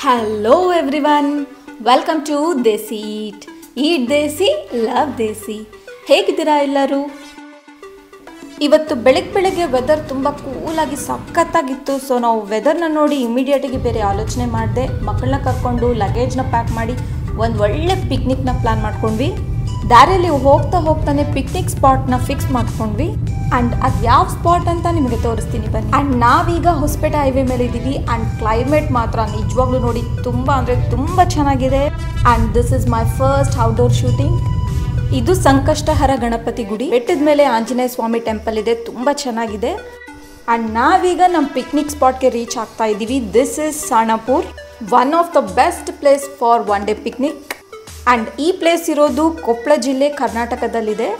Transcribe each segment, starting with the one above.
Hello everyone, welcome to Desi Eat. Eat Desi, love Desi. ಹೇಗಿದ್ದೀರಾ ಎಲ್ಲರೂ? ಇವತ್ತು ಬೆಳಗ್ಗೆ ವೆದರ್ ತುಂಬ ಕೂಲಾಗಿ ಸಖತ್ತಾಗಿತ್ತು. ಸೊ ನಾವು ವೆದರ್ನ ನೋಡಿ ಇಮಿಡಿಯೇಟಾಗಿ ಬೇರೆ ಆಲೋಚನೆ ಮಾಡಿದೆ. ಮಕ್ಕಳನ್ನ ಕರ್ಕೊಂಡು ಲಗೇಜ್ನ ಪ್ಯಾಕ್ ಮಾಡಿ ಒಂದು ಒಳ್ಳೆ ಪಿಕ್ನಿಕ್ನ ಪ್ಲಾನ್ ಮಾಡ್ಕೊಂಡ್ವಿ. ದಾರಿಯಲ್ಲಿ ಹೋಗ್ತಾನೆ ಪಿಕ್ನಿಕ್ ಸ್ಪಾಟ್ನ ಫಿಕ್ಸ್ ಮಾಡ್ಕೊಂಡ್ವಿ. ಆ್ಯಂಡ್ ಅದು ಯಾವ ಸ್ಪಾಟ್ ಅಂತ ನಿಮಗೆ ತೋರಿಸ್ತೀನಿ ಬನ್ನಿ. ಆ್ಯಂಡ್ ನಾವೀಗ ಹೊಸಪೇಟೆ ಹೈವೇ ಮೇಲೆ ಇದ್ದೀವಿ. ಆ್ಯಂಡ್ ಕ್ಲೈಮೇಟ್ ಮಾತ್ರ ನಿಜವಾಗ್ಲೂ ನೋಡಿ ತುಂಬ ಚೆನ್ನಾಗಿದೆ. And this is my first outdoor shooting. ಇದು ಸಂಕಷ್ಟಹರ ಗಣಪತಿ ಗುಡಿ, ಬೆಟ್ಟದ ಮೇಲೆ ಆಂಜನೇಯ ಸ್ವಾಮಿ ಟೆಂಪಲ್ ಇದೆ, ತುಂಬ ಚೆನ್ನಾಗಿದೆ. ಆ್ಯಂಡ್ ನಾವೀಗ ನಮ್ಮ ಪಿಕ್ನಿಕ್ ಸ್ಪಾಟ್ಗೆ ರೀಚ್ ಆಗ್ತಾ ಇದ್ದೀವಿ. This is Sanapur, one of the best place for one day picnic. And ಈ ಪ್ಲೇಸ್ ಇರೋದು ಕೊಪ್ಪಳ ಜಿಲ್ಲೆ, ಕರ್ನಾಟಕದಲ್ಲಿದೆ.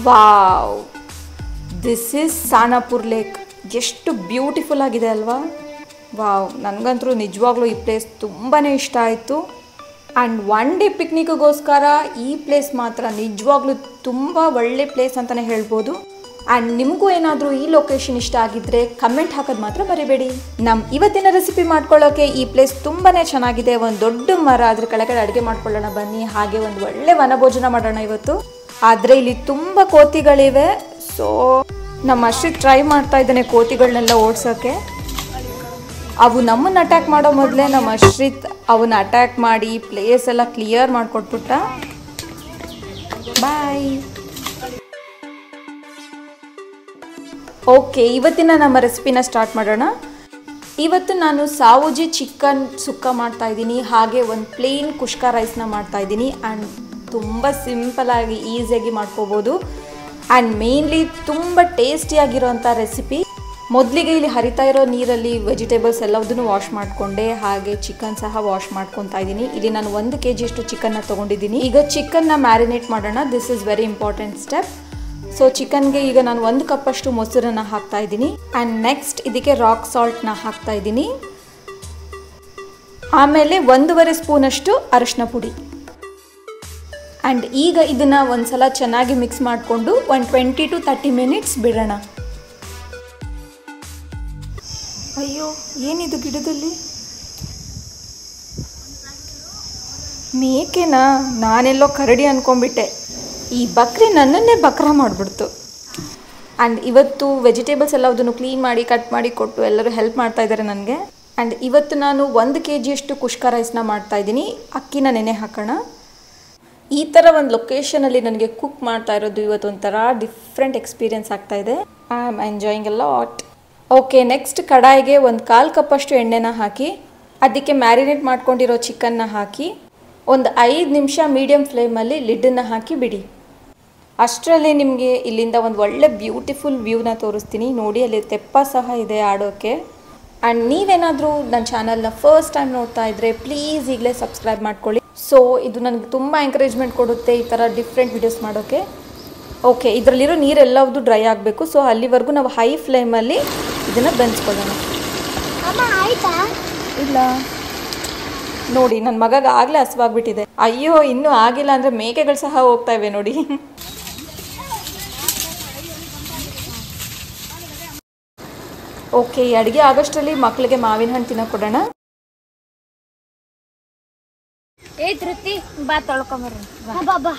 Wow, this is Sanapur lake. ಎಷ್ಟು ಬ್ಯೂಟಿಫುಲ್ ಆಗಿದೆ ಅಲ್ವಾ? ವಾವ್, ನನಗಂತೂ ನಿಜವಾಗ್ಲೂ ಈ ಪ್ಲೇಸ್ ತುಂಬಾ ಇಷ್ಟ ಆಯಿತು. ಆ್ಯಂಡ್ ಒನ್ ಡೇ ಪಿಕ್ನಿಕ್ಗೋಸ್ಕರ ಈ ಪ್ಲೇಸ್ ಮಾತ್ರ ನಿಜವಾಗ್ಲೂ ತುಂಬ ಒಳ್ಳೆ ಪ್ಲೇಸ್ ಅಂತಲೇ ಹೇಳ್ಬೋದು. ಆ್ಯಂಡ್ ನಿಮಗೂ ಏನಾದರೂ ಈ ಲೊಕೇಶನ್ ಇಷ್ಟ ಆಗಿದ್ದರೆ ಕಮೆಂಟ್ ಹಾಕೋದು ಮಾತ್ರ ಮರಿಬೇಡಿ. ನಮ್ಮ ಇವತ್ತಿನ ರೆಸಿಪಿ ಮಾಡ್ಕೊಳ್ಳೋಕೆ ಈ ಪ್ಲೇಸ್ ತುಂಬಾ ಚೆನ್ನಾಗಿದೆ. ಒಂದು ದೊಡ್ಡ ಮರ, ಅದ್ರ ಕೆಳಗಡೆ ಅಡುಗೆ ಮಾಡ್ಕೊಳ್ಳೋಣ ಬನ್ನಿ. ಹಾಗೆ ಒಂದು ಒಳ್ಳೆ ವನಭೋಜನ ಮಾಡೋಣ ಇವತ್ತು. ಆದರೆ ಇಲ್ಲಿ ತುಂಬ ಕೋತಿಗಳಿವೆ. ಸೊ ನಮ್ಮ ಅಶ್ರಿತ್ ಟ್ರೈ ಮಾಡ್ತಾ ಇದ್ದಾನೆ ಕೋತಿಗಳನ್ನೆಲ್ಲ ಓಡಿಸೋಕ್ಕೆ. ಅವು ನಮ್ಮನ್ನು ಅಟ್ಯಾಕ್ ಮಾಡೋ ಮೊದಲೇ ನಮ್ಮ ಅಶ್ರಿತ್ ಅವನ್ನ ಅಟ್ಯಾಕ್ ಮಾಡಿ ಪ್ಲೇಸ್ ಎಲ್ಲ ಕ್ಲಿಯರ್ ಮಾಡಿಕೊಟ್ಬಿಟ್ಟ. ಬಾಯ್. ಓಕೆ, ಇವತ್ತಿನ ನಮ್ಮ ರೆಸಿಪಿನ ಸ್ಟಾರ್ಟ್ ಮಾಡೋಣ. ಇವತ್ತು ನಾನು ಸಾವುಜಿ ಚಿಕನ್ ಸುಕ್ಕ ಮಾಡ್ತಾಯಿದ್ದೀನಿ. ಹಾಗೆ ಒಂದು ಪ್ಲೇನ್ ಕುಷ್ಕ ರೈಸ್ನ ಮಾಡ್ತಾಯಿದ್ದೀನಿ. ಆ್ಯಂಡ್ ತುಂಬ ಸಿಂಪಲಾಗಿ ಈಸಿಯಾಗಿ ಮಾಡ್ಕೋಬೋದು. ಆ್ಯಂಡ್ ಮೇನ್ಲಿ ತುಂಬ ಟೇಸ್ಟಿಯಾಗಿರೋಂಥ ರೆಸಿಪಿ. ಮೊದಲಿಗೆ ಇಲ್ಲಿ ಹರಿತಾ ಇರೋ ನೀರಲ್ಲಿ ವೆಜಿಟೇಬಲ್ಸ್ ಎಲ್ಲದನ್ನು ವಾಶ್ ಮಾಡಿಕೊಂಡೆ. ಹಾಗೆ ಚಿಕನ್ ಸಹ ವಾಶ್ ಮಾಡ್ಕೊತಾ ಇದ್ದೀನಿ. ಇಲ್ಲಿ ನಾನು 1 kg ಅಷ್ಟು ಚಿಕನ್ನ ತೊಗೊಂಡಿದ್ದೀನಿ. ಈಗ ಚಿಕನ್ನ ಮ್ಯಾರಿನೇಟ್ ಮಾಡೋಣ. This is very important step. So ಚಿಕನ್ಗೆ ಈಗ ನಾನು 1 ಕಪ್ ಅಷ್ಟು ಮೊಸರನ್ನು ಹಾಕ್ತಾ ಇದ್ದೀನಿ. ಆ್ಯಂಡ್ ನೆಕ್ಸ್ಟ್ ಇದಕ್ಕೆ ರಾಕ್ ಸಾಲ್ಟ್ನ ಹಾಕ್ತಾ ಇದ್ದೀನಿ. ಆಮೇಲೆ 1.5 ಸ್ಪೂನಷ್ಟು ಅರಿಶಿನ ಪುಡಿ. ಆ್ಯಂಡ್ ಈಗ ಇದನ್ನು ಒಂದು ಸಲ ಚೆನ್ನಾಗಿ ಮಿಕ್ಸ್ ಮಾಡಿಕೊಂಡು 20 to 30 ಮಿನಿಟ್ಸ್ ಬಿಡೋಣ. ಅಯ್ಯೋ, ಏನಿದು ಗಿಡದಲ್ಲಿ? ಮೇಕೆನಾ? ನಾನೆಲ್ಲೋ ಕರಡಿ ಅಂದ್ಕೊಂಡ್ಬಿಟ್ಟೆ. ಈ ಬಕ್ರಿ ನನ್ನನ್ನೇ ಬಕ್ರ ಮಾಡಿಬಿಡ್ತು. ಆ್ಯಂಡ್ ಇವತ್ತು ವೆಜಿಟೇಬಲ್ಸ್ ಎಲ್ಲದನ್ನು ಕ್ಲೀನ್ ಮಾಡಿ ಕಟ್ ಮಾಡಿ ಕೊಟ್ಟು ಎಲ್ಲರೂ ಹೆಲ್ಪ್ ಮಾಡ್ತಾ ಇದ್ದಾರೆ ನನಗೆ. ಆ್ಯಂಡ್ ಇವತ್ತು ನಾನು 1 kg ಅಷ್ಟು ಕುಷ್ಕ ರೈಸ್ನ ಮಾಡ್ತಾಯಿದ್ದೀನಿ. ಅಕ್ಕಿನ ನೆನೆ ಹಾಕೋಣ. ಈ ಥರ ಒಂದು ಲೊಕೇಶನಲ್ಲಿ ನನಗೆ ಕುಕ್ ಮಾಡ್ತಾ ಇರೋದು ಇವತ್ತು ಒಂಥರ ಡಿಫ್ರೆಂಟ್ ಎಕ್ಸ್ಪೀರಿಯನ್ಸ್ ಆಗ್ತಾಯಿದೆ. I am enjoying a lot. Okay, next ಕಡಾಯಿಗೆ 1/4 ಕಪ್ ಅಷ್ಟು ಎಣ್ಣೆನ ಹಾಕಿ ಅದಕ್ಕೆ ಮ್ಯಾರಿನೇಟ್ ಮಾಡ್ಕೊಂಡಿರೋ ಚಿಕನ್ನ ಹಾಕಿ ಒಂದು 5 ನಿಮಿಷ ಮೀಡಿಯಮ್ ಫ್ಲೇಮಲ್ಲಿ ಲಿಡ್ಡನ್ನು ಹಾಕಿ ಬಿಡಿ. ಅಷ್ಟರಲ್ಲಿ ನಿಮಗೆ ಇಲ್ಲಿಂದ ಒಂದು ಒಳ್ಳೆ ಬ್ಯೂಟಿಫುಲ್ ವ್ಯೂನ ತೋರಿಸ್ತೀನಿ. ನೋಡಿ, ಅಲ್ಲಿ ತೆಪ್ಪ ಸಹ ಇದೆ ಆಡೋಕ್ಕೆ. ಆ್ಯಂಡ್ ನೀವೇನಾದರೂ ನನ್ನ ಚಾನಲ್ನ ಫಸ್ಟ್ ಟೈಮ್ ನೋಡ್ತಾ ಇದ್ದರೆ ಪ್ಲೀಸ್ ಈಗಲೇ ಸಬ್ಸ್ಕ್ರೈಬ್ ಮಾಡ್ಕೊಳ್ಳಿ. ಸೊ ಇದು ನನಗೆ ತುಂಬ ಎಂಕರೇಜ್ಮೆಂಟ್ ಕೊಡುತ್ತೆ ಈ ಥರ ಡಿಫ್ರೆಂಟ್ ವಿಡಿಯೋಸ್ ಮಾಡೋಕ್ಕೆ. ಓಕೆ, ಇದರಲ್ಲಿರೋ ನೀರೆಲ್ಲವುದು ಡ್ರೈ ಆಗಬೇಕು. ಸೊ ಅಲ್ಲಿವರೆಗೂ ನಾವು ಹೈ ಫ್ಲೇಮಲ್ಲಿ ಇದನ್ನು ಬೆಂಚ್ಕೊಳ್ಳೋಣ. ಇಲ್ಲ ನೋಡಿ, ನನ್ನ ಮಗಗೆ ಆಗಲೇ ಹಸುವಾಗ್ಬಿಟ್ಟಿದೆ. ಅಯ್ಯೋ, ಇನ್ನೂ ಆಗಿಲ್ಲ ಅಂದರೆ ಮೇಕೆಗಳು ಸಹ ಹೋಗ್ತಾ ಇವೆ ನೋಡಿ. ಓಕೆ, ಈ ಅಡುಗೆ ಆಗೋಷ್ಟರಲ್ಲಿ ಮಕ್ಕಳಿಗೆ ಮಾವಿನ ಹಣ್ಣು ತಿನ್ನೋಕೆ ಕೊಡೋಣ. ಧೃತಿ ಬಾ ತೊಳ್ಕೊಂಬರ್ರಿ. ಬಾ ಬಾ.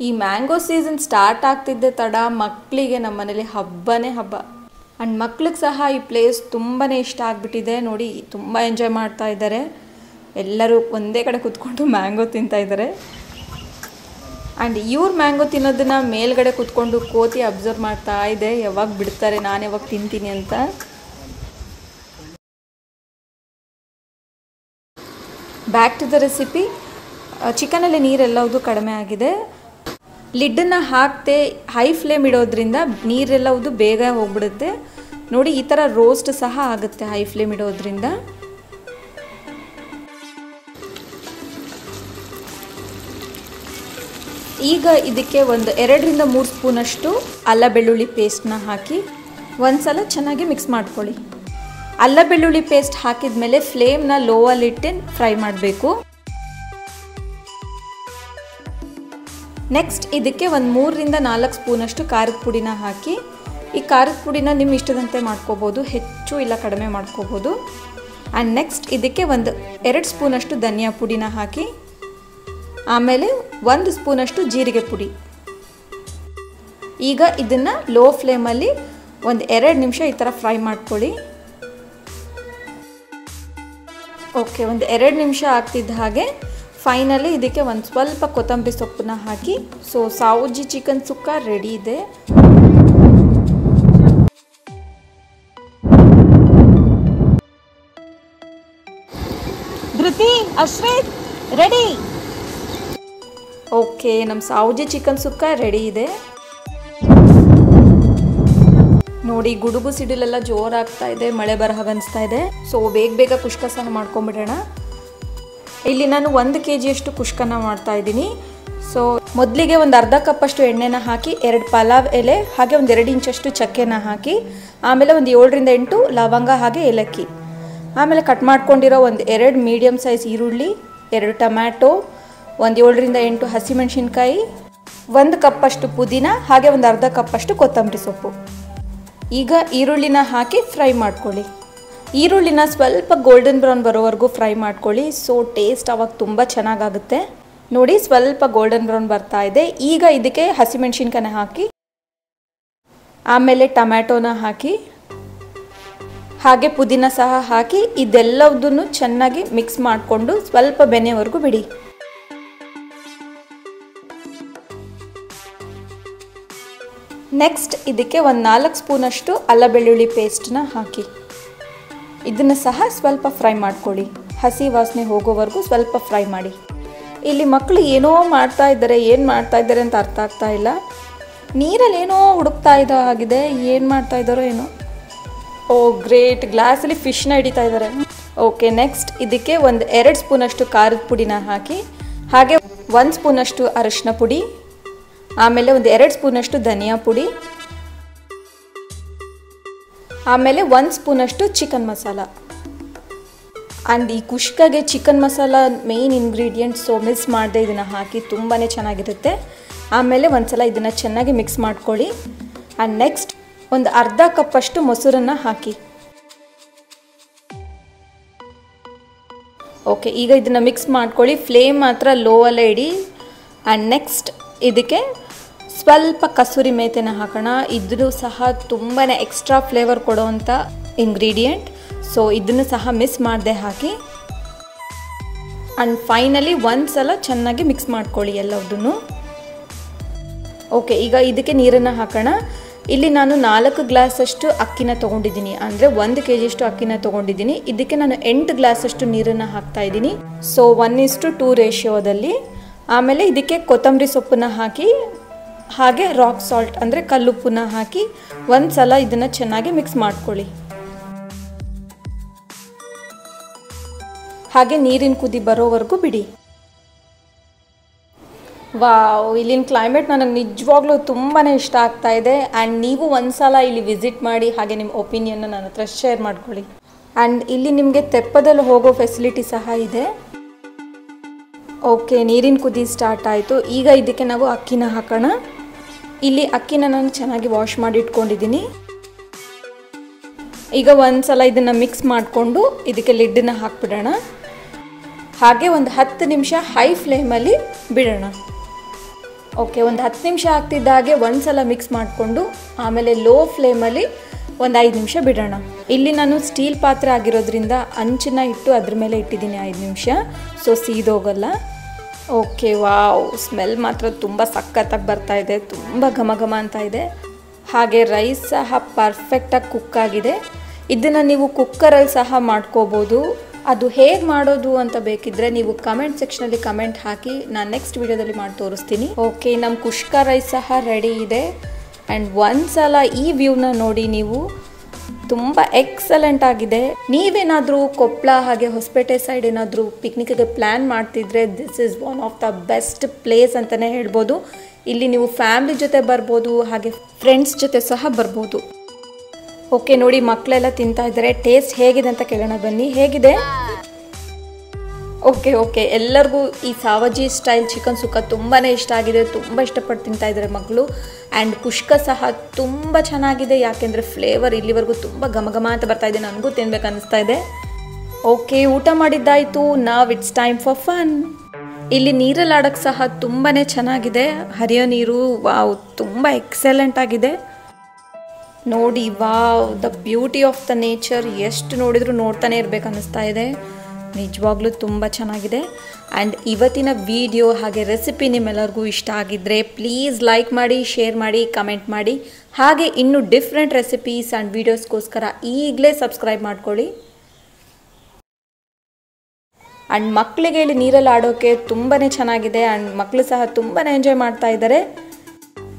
ಈ ಮ್ಯಾಂಗೋ ಸೀಸನ್ ಸ್ಟಾರ್ಟ್ ಆಗ್ತಿದ್ದೆ ತಡ ಮಕ್ಕಳಿಗೆ ನಮ್ಮ ಮನೇಲಿ ಹಬ್ಬನೇ ಹಬ್ಬ. ಆ್ಯಂಡ್ ಮಕ್ಳಿಗೆ ಸಹ ಈ ಪ್ಲೇಸ್ ತುಂಬಾ ಇಷ್ಟ ಆಗಿಬಿಟ್ಟಿದೆ. ನೋಡಿ, ತುಂಬ ಎಂಜಾಯ್ ಮಾಡ್ತಾ ಇದ್ದಾರೆ. ಎಲ್ಲರೂ ಒಂದೇ ಕಡೆ ಕೂತ್ಕೊಂಡು ಮ್ಯಾಂಗೋ ತಿಂತಾ ಇದ್ದಾರೆ. ಆ್ಯಂಡ್ ಇವ್ರು ಮ್ಯಾಂಗೋ ತಿನ್ನೋದನ್ನು ಮೇಲ್ಗಡೆ ಕೂತ್ಕೊಂಡು ಕೋತಿ ಅಬ್ಸರ್ವ್ ಮಾಡ್ತಾ ಇದೆ, ಯಾವಾಗ ಬಿಡ್ತಾರೆ, ನಾನು ಯಾವಾಗ ತಿಂತೀನಿ ಅಂತ. Back to the recipe. ಚಿಕನಲ್ಲಿ ನೀರೆಲ್ಲವುದು ಕಡಿಮೆ ಆಗಿದೆ. ಲಿಡ್ಡನ್ನು ಹಾಕದೆ ಹೈ ಫ್ಲೇಮ್ ಇಡೋದ್ರಿಂದ ನೀರೆಲ್ಲವುದು ಬೇಗ ಹೋಗ್ಬಿಡುತ್ತೆ. ನೋಡಿ, ಈ ಥರ ರೋಸ್ಟ್ ಸಹ ಆಗುತ್ತೆ ಹೈ ಫ್ಲೇಮ್ ಇಡೋದ್ರಿಂದ. ಈಗ ಇದಕ್ಕೆ ಒಂದು 2 ರಿಂದ 3 ಸ್ಪೂನಷ್ಟು ಅಲ್ಲ ಬೆಳ್ಳುಳ್ಳಿ ಪೇಸ್ಟ್ನ ಹಾಕಿ ಒಂದು ಸಲ ಚೆನ್ನಾಗಿ ಮಿಕ್ಸ್ ಮಾಡ್ಕೊಳ್ಳಿ. ಅಲ್ಲ ಬೆಳ್ಳುಳ್ಳಿ ಪೇಸ್ಟ್ ಹಾಕಿದ ಮೇಲೆ ಫ್ಲೇಮ್ನ ಲೋವಲ್ಲಿಟ್ಟು ಫ್ರೈ ಮಾಡಬೇಕು. ನೆಕ್ಸ್ಟ್ ಇದಕ್ಕೆ ಒಂದು 3ರಿಂದ 4 ಸ್ಪೂನಷ್ಟು ಖಾರದ ಪುಡಿನ ಹಾಕಿ, ಈ ಖಾರದ ಪುಡಿನ ನಿಮ್ಮ ಇಷ್ಟದಂತೆ ಮಾಡ್ಕೋಬೋದು, ಹೆಚ್ಚು ಇಲ್ಲ ಕಡಿಮೆ ಮಾಡ್ಕೋಬೋದು. ಆ್ಯಂಡ್ ನೆಕ್ಸ್ಟ್ ಇದಕ್ಕೆ ಒಂದು 2 ಸ್ಪೂನಷ್ಟು ಧನಿಯಾ ಪುಡಿನ ಹಾಕಿ, ಆಮೇಲೆ 1 ಸ್ಪೂನಷ್ಟು ಜೀರಿಗೆ ಪುಡಿ. ಈಗ ಇದನ್ನು ಲೋ ಫ್ಲೇಮಲ್ಲಿ ಒಂದು 2 ನಿಮಿಷ ಈ ಥರ ಫ್ರೈ ಮಾಡ್ಕೊಳ್ಳಿ. ಓಕೆ, ಒಂದು 2 ನಿಮಿಷ ಆಗ್ತಿದ್ದ ಹಾಗೆ ಫೈನಲಿ ಇದಕ್ಕೆ ಒಂದು ಸ್ವಲ್ಪ ಕೊತ್ತಂಬರಿ ಸೊಪ್ಪನ್ನ ಹಾಕಿ, ಸೊ ಸಾವುಜಿ ಚಿಕನ್ ಸುಕ್ಕ ರೆಡಿ ಇದೆ. ಧೃತಿ, ಅಶ್ವಿತ್, ರೆಡಿ. ಓಕೆ, ನಮ್ಮ ಸಾವುಜಿ ಚಿಕನ್ ಸುಕ್ಕ ರೆಡಿ ಇದೆ. ನೋಡಿ, ಗುಡುಗು ಸಿಡಿಲೆಲ್ಲ ಜೋರಾಗ್ತಾ ಇದೆ, ಮಳೆ ಬರಹ ಅನಿಸ್ತಾ ಇದೆ. ಸೊ ಬೇಗ ಕುಷ್ಕ ಸಹ ಮಾಡ್ಕೊಂಬಿಡೋಣ. ಇಲ್ಲಿ ನಾನು 1 kg ಕುಷ್ಕನ ಮಾಡ್ತಾ ಇದ್ದೀನಿ. ಸೊ ಮೊದಲಿಗೆ ಒಂದು ಅರ್ಧ ಕಪ್ಪಷ್ಟು ಎಣ್ಣೆನ ಹಾಕಿ, 2 ಪಲಾವ್ ಎಲೆ ಹಾಗೆ ಒಂದು 2 ಇಂಚಷ್ಟು ಚಕ್ಕೆನ ಹಾಕಿ, ಆಮೇಲೆ ಒಂದು 7ರಿಂದ 8 ಲವಂಗ ಹಾಗೆ ಏಲಕ್ಕಿ, ಆಮೇಲೆ ಕಟ್ ಮಾಡ್ಕೊಂಡಿರೋ ಒಂದು 2 ಮೀಡಿಯಮ್ ಸೈಜ್ ಈರುಳ್ಳಿ, 2 ಟೊಮ್ಯಾಟೊ, ಒಂದು 7ರಿಂದ 8 ಹಸಿಮೆಣಸಿನ್ಕಾಯಿ, 1 ಕಪ್ಪಷ್ಟು ಪುದೀನ ಹಾಗೆ ಒಂದು ಅರ್ಧ ಕಪ್ಪಷ್ಟು ಕೊತ್ತಂಬರಿ ಸೊಪ್ಪು. ಈಗ ಈರುಳ್ಳಿನ ಹಾಕಿ ಫ್ರೈ ಮಾಡ್ಕೊಳ್ಳಿ. ಈರುಳ್ಳಿನ ಸ್ವಲ್ಪ ಗೋಲ್ಡನ್ ಬ್ರೌನ್ ಬರೋವರೆಗೂ ಫ್ರೈ ಮಾಡ್ಕೊಳ್ಳಿ. ಸೊ ಟೇಸ್ಟ್ ಅವಾಗ ತುಂಬ ಚೆನ್ನಾಗಾಗುತ್ತೆ. ನೋಡಿ, ಸ್ವಲ್ಪ ಗೋಲ್ಡನ್ ಬ್ರೌನ್ ಬರ್ತಾ ಇದೆ. ಈಗ ಇದಕ್ಕೆ ಹಸಿಮೆಣಸಿನ್ಕಾಯಿನ ಹಾಕಿ, ಆಮೇಲೆ ಟೊಮ್ಯಾಟೊನ ಹಾಕಿ, ಹಾಗೆ ಪುದೀನ ಸಹ ಹಾಕಿ, ಇದೆಲ್ಲದನ್ನು ಚೆನ್ನಾಗಿ ಮಿಕ್ಸ್ ಮಾಡಿಕೊಂಡು ಸ್ವಲ್ಪ ಬೆನೆಯವರೆಗೂ ಬಿಡಿ. ನೆಕ್ಸ್ಟ್ ಇದಕ್ಕೆ ಒಂದು 4 ಸ್ಪೂನಷ್ಟು ಅಲ್ಲ ಬೆಳ್ಳುಳ್ಳಿ ಪೇಸ್ಟನ್ನ ಹಾಕಿ, ಇದನ್ನು ಸಹ ಸ್ವಲ್ಪ ಫ್ರೈ ಮಾಡ್ಕೊಳ್ಳಿ. ಹಸಿ ವಾಸನೆ ಹೋಗೋವರೆಗೂ ಸ್ವಲ್ಪ ಫ್ರೈ ಮಾಡಿ. ಇಲ್ಲಿ ಮಕ್ಕಳು ಏನೋ ಮಾಡ್ತಾ ಇದ್ದಾರೆ, ಏನು ಮಾಡ್ತಾ ಇದ್ದಾರೆ ಅಂತ ಅರ್ಥ ಆಗ್ತಾ ಇಲ್ಲ. ನೀರಲ್ಲಿ ಏನೋ ಹುಡುಕ್ತಾ ಇದ್ದೋ ಆಗಿದೆ, ಏನು ಮಾಡ್ತಾ ಇದ್ದಾರೋ ಏನೋ. ಓ ಗ್ರೇಟ್, ಗ್ಲಾಸಲ್ಲಿ ಫಿಶ್ನ ಹಿಡಿತಾ ಇದ್ದಾರೆ. ಓಕೆ, ನೆಕ್ಸ್ಟ್ ಇದಕ್ಕೆ ಒಂದು 2 ಸ್ಪೂನಷ್ಟು ಖಾರದ ಪುಡಿನ ಹಾಕಿ, ಹಾಗೆ 1 ಸ್ಪೂನಷ್ಟು ಅರಿಶಿನ ಪುಡಿ, ಆಮೇಲೆ ಒಂದು 2 ಸ್ಪೂನಷ್ಟು ಧನಿಯಾ ಪುಡಿ, ಆಮೇಲೆ 1 ಸ್ಪೂನಷ್ಟು ಚಿಕನ್ ಮಸಾಲ. ಆ್ಯಂಡ್ ಈ ಕುಷ್ಕಗೆ chicken masala main ingredient. So miss ಮಾಡದೆ ಇದನ್ನು ಹಾಕಿ, ತುಂಬಾ ಚೆನ್ನಾಗಿರುತ್ತೆ. ಆಮೇಲೆ ಒಂದ್ಸಲ ಇದನ್ನು ಚೆನ್ನಾಗಿ ಮಿಕ್ಸ್ ಮಾಡ್ಕೊಳ್ಳಿ. ಆ್ಯಂಡ್ ನೆಕ್ಸ್ಟ್ ಒಂದು ಅರ್ಧ ಕಪ್ಪಷ್ಟು ಮೊಸರನ್ನು ಹಾಕಿ. ಓಕೆ, ಈಗ ಇದನ್ನು ಮಿಕ್ಸ್ ಮಾಡ್ಕೊಳ್ಳಿ. ಫ್ಲೇಮ್ ಮಾತ್ರ ಲೋ ಅಲ್ಲೇ ಇಡಿ. ಆ್ಯಂಡ್ ನೆಕ್ಸ್ಟ್ ಇದಕ್ಕೆ ಸ್ವಲ್ಪ ಕಸೂರಿ ಮೇಥಿನ ಹಾಕೋಣ. ಇದನ್ನು ಸಹ ತುಂಬಾ ಎಕ್ಸ್ಟ್ರಾ ಫ್ಲೇವರ್ ಕೊಡೋವಂಥ ಇಂಗ್ರೀಡಿಯೆಂಟ್. ಸೊ ಇದನ್ನು ಸಹ ಮಿಸ್ ಮಾಡದೆ ಹಾಕಿ. ಆ್ಯಂಡ್ ಫೈನಲಿ ಒಂದು ಸಲ ಚೆನ್ನಾಗಿ ಮಿಕ್ಸ್ ಮಾಡ್ಕೊಳ್ಳಿ ಎಲ್ಲದನ್ನು. ಓಕೆ, ಈಗ ಇದಕ್ಕೆ ನೀರನ್ನು ಹಾಕೋಣ. ಇಲ್ಲಿ ನಾನು 4 ಗ್ಲಾಸಷ್ಟು ಅಕ್ಕಿನ ತೊಗೊಂಡಿದ್ದೀನಿ, ಅಂದರೆ 1 kg ಅಕ್ಕಿನ ತೊಗೊಂಡಿದ್ದೀನಿ. ಇದಕ್ಕೆ ನಾನು 8 ಗ್ಲಾಸಷ್ಟು ನೀರನ್ನು ಹಾಕ್ತಾ ಇದ್ದೀನಿ. ಸೊ 1:2 ರೇಷಿಯೋದಲ್ಲಿ. ಆಮೇಲೆ ಇದಕ್ಕೆ ಕೊತ್ತಂಬರಿ ಸೊಪ್ಪನ್ನ ಹಾಕಿ, ಹಾಗೆ ರಾಕ್ ಸಾಲ್ಟ್ ಅಂದರೆ ಕಲ್ಲುಪ್ಪನ್ನ ಹಾಕಿ ಒಂದು ಸಲ ಇದನ್ನು ಚೆನ್ನಾಗಿ ಮಿಕ್ಸ್ ಮಾಡ್ಕೊಳ್ಳಿ. ಹಾಗೆ ನೀರಿನ ಕುದಿ ಬರೋವರೆಗೂ ಬಿಡಿ. ವಾವ್, ಇಲ್ಲಿನ ಕ್ಲೈಮೇಟ್ ನನಗೆ ನಿಜವಾಗ್ಲೂ ತುಂಬಾ ಇಷ್ಟ ಆಗ್ತಾ ಇದೆ. ಆ್ಯಂಡ್ ನೀವು ಒಂದು ಸಲ ಇಲ್ಲಿ ವಿಸಿಟ್ ಮಾಡಿ, ಹಾಗೆ ನಿಮ್ಮ ಒಪಿನಿಯನ್ನ ನನ್ನ ಹತ್ರ ಶೇರ್ ಮಾಡ್ಕೊಳ್ಳಿ. ಆ್ಯಂಡ್ ಇಲ್ಲಿ ನಿಮಗೆ ತೆಪ್ಪದಲ್ಲಿ ಹೋಗೋ ಫೆಸಿಲಿಟಿ ಸಹ ಇದೆ. ಓಕೆ, ನೀರಿನ ಕುದಿ ಸ್ಟಾರ್ಟ್ ಆಯಿತು. ಈಗ ಇದಕ್ಕೆ ನಾವು ಅಕ್ಕಿನ ಹಾಕೋಣ. ಇಲ್ಲಿ ಅಕ್ಕಿನ ನಾನು ಚೆನ್ನಾಗಿ ವಾಶ್ ಮಾಡಿ ಇಟ್ಕೊಂಡಿದ್ದೀನಿ. ಈಗ ಒಂದು ಸಲ ಇದನ್ನು ಮಿಕ್ಸ್ ಮಾಡಿಕೊಂಡು ಇದಕ್ಕೆ ಲಿಡ್ಡನ್ನು ಹಾಕ್ಬಿಡೋಣ. ಹಾಗೆ ಒಂದು 10 ನಿಮಿಷ ಹೈ ಫ್ಲೇಮಲ್ಲಿ ಬಿಡೋಣ. ಓಕೆ, ಒಂದು 10 ನಿಮಿಷ ಆಗ್ತಿದ್ದ ಹಾಗೆ ಒಂದು ಸಲ ಮಿಕ್ಸ್ ಮಾಡಿಕೊಂಡು ಆಮೇಲೆ ಲೋ ಫ್ಲೇಮಲ್ಲಿ ಒಂದು 5 ನಿಮಿಷ ಬಿಡೋಣ. ಇಲ್ಲಿ ನಾನು ಸ್ಟೀಲ್ ಪಾತ್ರೆ ಆಗಿರೋದ್ರಿಂದ ಅಂಚನ್ನ ಇಟ್ಟು ಅದ್ರ ಮೇಲೆ ಇಟ್ಟಿದ್ದೀನಿ 5 ನಿಮಿಷ. ಸೊ ಸೀದೋಗಲ್ಲ. ಓಕೆ, ವಾವ್, ಸ್ಮೆಲ್ ಮಾತ್ರ ತುಂಬ ಸಖತ್ತಾಗಿ ಬರ್ತಾ ಇದೆ, ತುಂಬ ಘಮ ಘಮ ಅಂತ ಇದೆ. ಹಾಗೆ ರೈಸ್ ಸಹ ಪರ್ಫೆಕ್ಟಾಗಿ ಕುಕ್ ಆಗಿದೆ. ಇದನ್ನು ನೀವು ಕುಕ್ಕರಲ್ಲಿ ಸಹ ಮಾಡ್ಕೋಬೋದು. ಅದು ಹೇಗೆ ಮಾಡೋದು ಅಂತ ಬೇಕಿದ್ದರೆ ನೀವು ಕಮೆಂಟ್ ಸೆಕ್ಷನಲ್ಲಿ ಕಮೆಂಟ್ ಹಾಕಿ, ನಾನು ನೆಕ್ಸ್ಟ್ ವಿಡಿಯೋದಲ್ಲಿ ಮಾಡಿ ತೋರಿಸ್ತೀನಿ. ಓಕೆ, ನಮ್ಮ ಕುಷ್ಕ ರೈಸ್ ಸಹ ರೆಡಿ ಇದೆ. ಆ್ಯಂಡ್ ಒಂದು ಸಲ ಈ ವ್ಯೂನ ನೋಡಿ, ನೀವು ತುಂಬ ಎಕ್ಸಲೆಂಟ್ ಆಗಿದೆ. ನೀವೇನಾದರೂ ಕೊಪ್ಪಳ ಹಾಗೆ ಹೊಸಪೇಟೆ ಸೈಡ್ ಏನಾದರೂ ಪಿಕ್ನಿಕ್ಗೆ ಪ್ಲ್ಯಾನ್ ಮಾಡ್ತಿದ್ರೆ this is one of the best place ಅಂತಲೇ ಹೇಳ್ಬೋದು. ಇಲ್ಲಿ ನೀವು ಫ್ಯಾಮಿಲಿ ಜೊತೆ ಬರ್ಬೋದು, ಹಾಗೆ ಫ್ರೆಂಡ್ಸ್ ಜೊತೆ ಸಹ ಬರ್ಬೋದು. ಓಕೆ, ನೋಡಿ ಮಕ್ಕಳೆಲ್ಲ ತಿಂತಾ ಇದ್ದಾರೆ. ಟೇಸ್ಟ್ ಹೇಗಿದೆ ಅಂತ ಕೇಳೋಣ ಬನ್ನಿ. ಹೇಗಿದೆ? ಓಕೆ ಎಲ್ಲರಿಗೂ ಈ ಸಾವಜಿ ಸ್ಟೈಲ್ ಚಿಕನ್ ಸುಕ್ಕ ತುಂಬಾ ಇಷ್ಟ ಆಗಿದೆ, ತುಂಬ ಇಷ್ಟಪಟ್ಟು ತಿಂತಾ ಇದ್ದಾರೆ ಮಕ್ಕಳು. ಆ್ಯಂಡ್ ಕುಷ್ಕ ಸಹ ತುಂಬ ಚೆನ್ನಾಗಿದೆ, ಯಾಕೆಂದರೆ ಫ್ಲೇವರ್ ಇಲ್ಲಿವರೆಗೂ ತುಂಬ ಘಮ ಅಂತ ಬರ್ತಾ ಇದೆ, ನನಗೂ ತಿನ್ಬೇಕು ಅನ್ನಿಸ್ತಾ ಇದೆ. ಓಕೆ, ಊಟ ಮಾಡಿದ್ದಾಯಿತು. ನಾವ್ ಇಟ್ಸ್ ಟೈಮ್ ಫಾರ್ ಫನ್. ಇಲ್ಲಿ ನೀರಲ್ಲಿ ಆಡೋಕ್ಕೆ ಸಹ ತುಂಬಾ ಚೆನ್ನಾಗಿದೆ, ಹರಿಯೋ ನೀರು. ವಾವ್, ತುಂಬ ಎಕ್ಸಲೆಂಟ್ ಆಗಿದೆ ನೋಡಿ. Wow, the beauty of the nature. ಎಷ್ಟು ನೋಡಿದರೂ ನೋಡ್ತಾನೆ ಇರಬೇಕು ಅನ್ನಿಸ್ತಾ ಇದೆ, ನಿಜವಾಗ್ಲೂ ತುಂಬ ಚೆನ್ನಾಗಿದೆ. ಆ್ಯಂಡ್ ಇವತ್ತಿನ ವಿಡಿಯೋ ಹಾಗೆ ರೆಸಿಪಿ ನಿಮ್ಮೆಲ್ಲರಿಗೂ ಇಷ್ಟ ಆಗಿದ್ದರೆ ಪ್ಲೀಸ್ ಲೈಕ್ ಮಾಡಿ, ಶೇರ್ ಮಾಡಿ, ಕಮೆಂಟ್ ಮಾಡಿ. ಹಾಗೆ ಇನ್ನೂ ಡಿಫ್ರೆಂಟ್ ರೆಸಿಪೀಸ್ ಆ್ಯಂಡ್ ವೀಡಿಯೋಸ್ಗೋಸ್ಕರ ಈಗಲೇ ಸಬ್ಸ್ಕ್ರೈಬ್ ಮಾಡ್ಕೊಳ್ಳಿ. ಆ್ಯಂಡ್ ಮಕ್ಕಳಿಗೆ ಇಲ್ಲಿ ನೀರಲ್ಲಿ ಆಡೋಕ್ಕೆ ತುಂಬಾ ಚೆನ್ನಾಗಿದೆ, ಆ್ಯಂಡ್ ಮಕ್ಕಳು ಸಹ ತುಂಬಾ ಎಂಜಾಯ್ ಮಾಡ್ತಾ ಇದ್ದಾರೆ.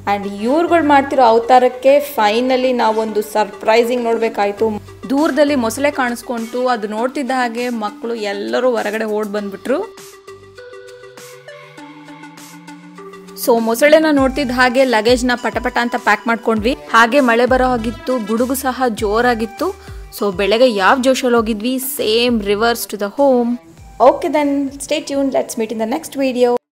ಆ್ಯಂಡ್ ಇವ್ರುಗಳು ಮಾಡ್ತಿರೋ ಅವತಾರಕ್ಕೆ ಫೈನಲಿ ನಾವೊಂದು ಸರ್ಪ್ರೈಸಿಂಗ್ ನೋಡಬೇಕಾಯಿತು. ದೂರದಲ್ಲಿ ಮೊಸಳೆ ಕಾಣಿಸ್ಕೊಂತು, ಅದು ನೋಡ್ತಿದ್ದ ಹಾಗೆ ಮಕ್ಕಳು ಎಲ್ಲರೂ ಹೊರಗಡೆ ಓಡ್ ಬಂದ್ಬಿಟ್ರು. ಸೊ ಮೊಸಳೆನ ನೋಡ್ತಿದ್ದ ಹಾಗೆ ಲಗೇಜ್ನ ಪಟಪಟ ಅಂತ ಪ್ಯಾಕ್ ಮಾಡ್ಕೊಂಡ್ವಿ. ಹಾಗೆ ಮಳೆ ಬರೋ ಹಾಗಿತ್ತು, ಗುಡುಗು ಸಹ ಜೋರಾಗಿತ್ತು. ಸೊ ಬೆಳಗ್ಗೆ ಯಾವ ಜೋಶಲ್ಲಿ ಹೋಗಿದ್ವಿ, same reverse to the home. Okay then, stay tune, let's meet in the next video.